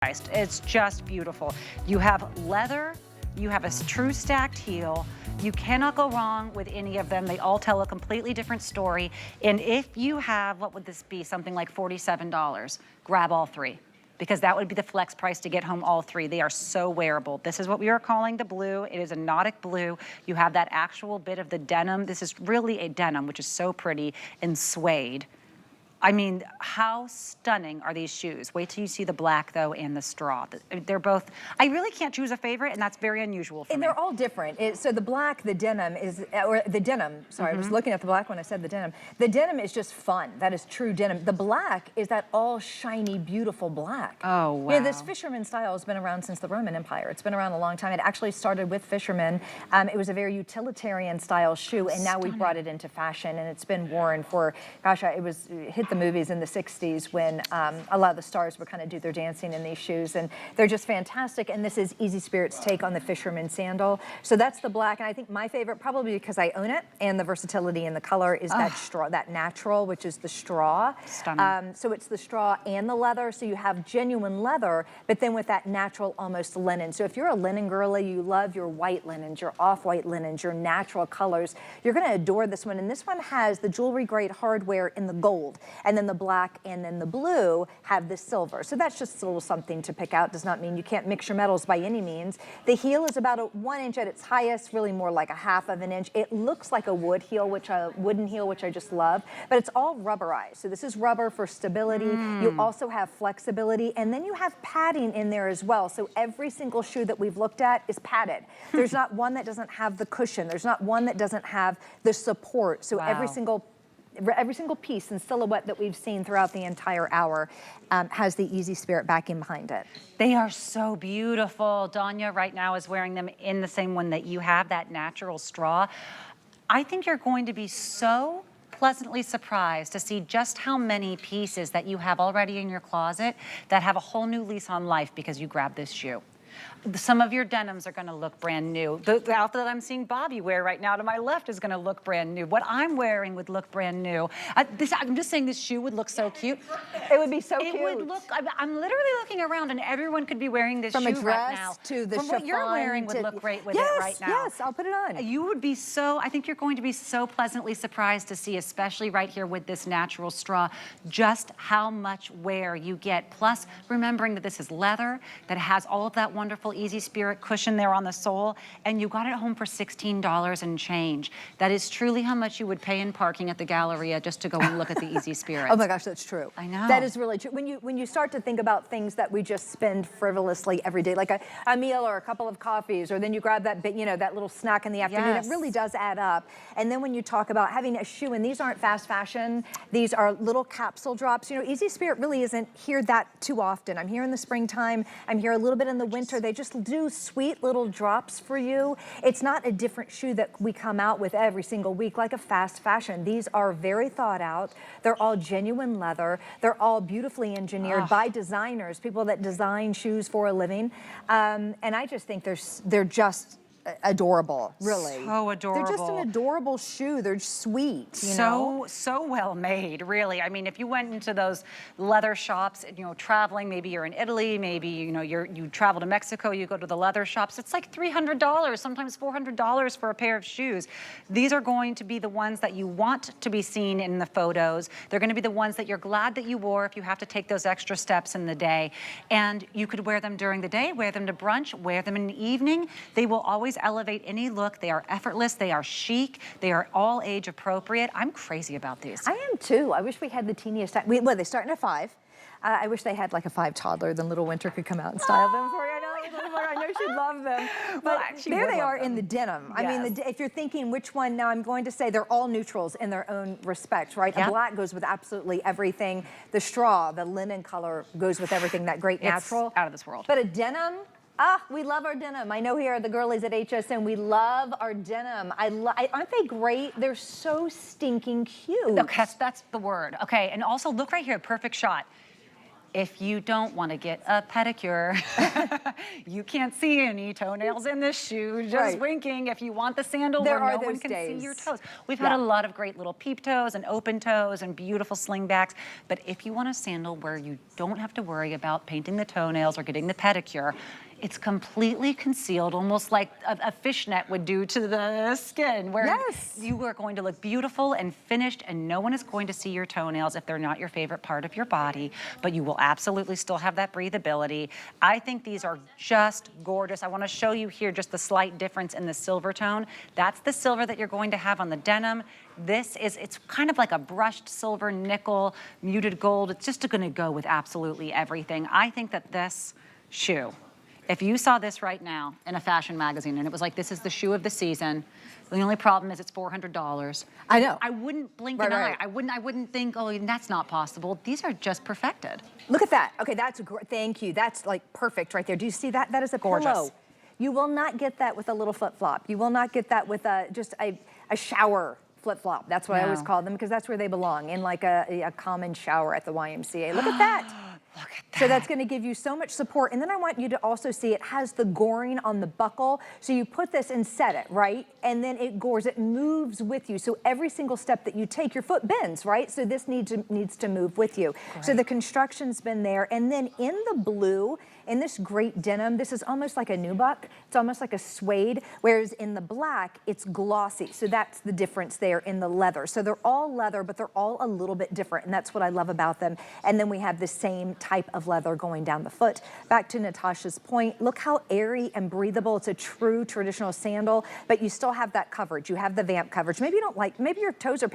It's just beautiful. You have leather, you have a true stacked heel. You cannot go wrong with any of them. They all tell a completely different story. And if you have, what would this be? Something like $47. Grab all three, because that would be the flex price to get home all three. They are so wearable. This is what we are calling the blue. It is a nautic blue. You have that actual bit of the denim. This is really a denim, which is so pretty, and suede. I mean, how stunning are these shoes? Wait till you see the black, though, and the straw. They're both, I really can't choose a favorite, and that's very unusual for me. And they're all different. So the black, the denim is, or the denim, sorry, I was looking at the black when I said the denim. The denim is just fun. That is true denim. The black is that all shiny, beautiful black. Oh, wow. Yeah, this fisherman style has been around since the Roman Empire. It's been around a long time. It actually started with fishermen. It was a very utilitarian style shoe, and now we've brought it into fashion, and it's been worn for, gosh, it hit the movies in the 60s when a lot of the stars would kind of do their dancing in these shoes, and they're just fantastic. And this is Easy Spirit's take on the fisherman sandal. So that's the black, and I think my favorite, probably because I own it, and the versatility in the color, is that straw, that natural, which is the straw. Stunning. So it's the straw and the leather, so you have genuine leather, but then with that natural, almost linen. So if you're a linen girly, you love your white linens, your off-white linens, your natural colors, you're gonna adore this one. And this one has the jewelry grade hardware in the gold, and then the black and then the blue have the silver. So that's just a little something to pick out. Does not mean you can't mix your metals by any means. The heel is about a 1 inch at its highest, really more like a ½ of an inch. It looks like a wooden heel, which I just love, but it's all rubberized. So this is rubber for stability. You also have flexibility, and then you have padding in there as well. So every single shoe that we've looked at is padded. There's not one that doesn't have the cushion. There's not one that doesn't have the support. So every single piece and silhouette that we've seen throughout the entire hour has the Easy Spirit backing behind it. They are so beautiful. Danya right now is wearing them in the same one that you have, that natural straw. I think you're going to be so pleasantly surprised to see just how many pieces that you have already in your closet that have a whole new lease on life because you grabbed this shoe. Some of your denims are gonna look brand new. The outfit that I'm seeing Bobby wear right now to my left is gonna look brand new. What I'm wearing would look brand new. I'm just saying this shoe would look so cute. It would be so cute. It would look, I'm literally looking around and everyone could be wearing this shoe right now. From a dress to the chiffon. What you're wearing would look great with it right now. Yes, I'll put it on. You would be so, I think you're going to be so pleasantly surprised to see, especially right here with this natural straw, just how much wear you get. Plus, remembering that this is leather, that it has all of that wonderful Easy Spirit cushion there on the sole, and you got it home for $16 and change. That is truly how much you would pay in parking at the Galleria just to go and look at the Easy Spirit. Oh my gosh, that's true. I know. That is really true. When you start to think about things that we just spend frivolously every day, like a meal or a couple of coffees, or then you grab that bit, that little snack in the afternoon, it really does add up. And then when you talk about having a shoe, and these aren't fast fashion, these are little capsule drops. Easy Spirit really isn't here that too often. I'm here in the springtime, I'm here a little bit in the winter. They just do sweet little drops for you. It's not a different shoe that we come out with every single week like a fast fashion. These are very thought out. They're all genuine leather. They're all beautifully engineered by designers, people that design shoes for a living. And I just think they're just adorable, really. So adorable. They're just an adorable shoe. They're sweet, So well made, really. I mean, if you went into those leather shops, traveling, maybe you're in Italy, maybe, you travel to Mexico, you go to the leather shops, it's like $300, sometimes $400 for a pair of shoes. These are going to be the ones that you want to be seen in the photos. They're going to be the ones that you're glad that you wore if you have to take those extra steps in the day. And you could wear them during the day, wear them to brunch, wear them in the evening. They will always elevate any look. They are effortless. They are chic. They are all age appropriate. I'm crazy about these. I am too. I wish we had the teeniest time. Well, they start at 5. I wish they had like a 5 toddler, then little Winter could come out and style them for you. I know she'd love them. But there they are in the denim. I mean, if you're thinking which one, now I'm going to say they're all neutrals in their own respect, right? A black goes with absolutely everything. The straw, the linen color goes with everything, that great natural. It's out of this world. But a denim, we love our denim. I know here are the girlies at HSN. We love our denim. Aren't they great? They're so stinking cute. Okay, that's the word. Okay, and also look right here, perfect shot. If you don't want to get a pedicure, you can't see any toenails in this shoe, just winking. If you want the sandal There where are no one those can see your days. toes. We've had a lot of great little peep toes and open toes and beautiful slingbacks. But if you want a sandal where you don't have to worry about painting the toenails or getting the pedicure, it's completely concealed, almost like a fishnet would do to the skin, where you are going to look beautiful and finished, and no one is going to see your toenails if they're not your favorite part of your body, but you will absolutely still have that breathability. I think these are just gorgeous. I want to show you here just the slight difference in the silver tone. That's the silver that you're going to have on the denim. This is, it's kind of like a brushed silver, nickel, muted gold. It's just going to go with absolutely everything. I think that this shoe, if you saw this right now in a fashion magazine and it was like, this is the shoe of the season, the only problem is it's $400. I know. I wouldn't blink an eye. I wouldn't think, oh, that's not possible. These are just perfected. Look at that. Okay, that's great. Thank you. That's like perfect right there. Do you see that? That is a pillow. You will not get that with a little flip-flop. You will not get that with just a shower flip-flop. That's what I always call them, because that's where they belong, in like a common shower at the YMCA. Look at that. Look at that. So that's going to give you so much support. And then I want you to also see it has the goring on the buckle. So you put this and set it, right? And then it gores, it moves with you. So every single step that you take, your foot bends, right? So this needs to move with you. Great. So the construction's been there. And then in the blue, in this great denim, this is almost like a nubuck. It's almost like a suede, whereas in the black, it's glossy. So that's the difference there in the leather. So they're all leather, but they're all a little bit different, and that's what I love about them. And then we have the same type of leather going down the foot. Back to Natasha's point, look how airy and breathable. It's a true traditional sandal, but you still have that coverage. You have the vamp coverage. Maybe you don't like, maybe your toes are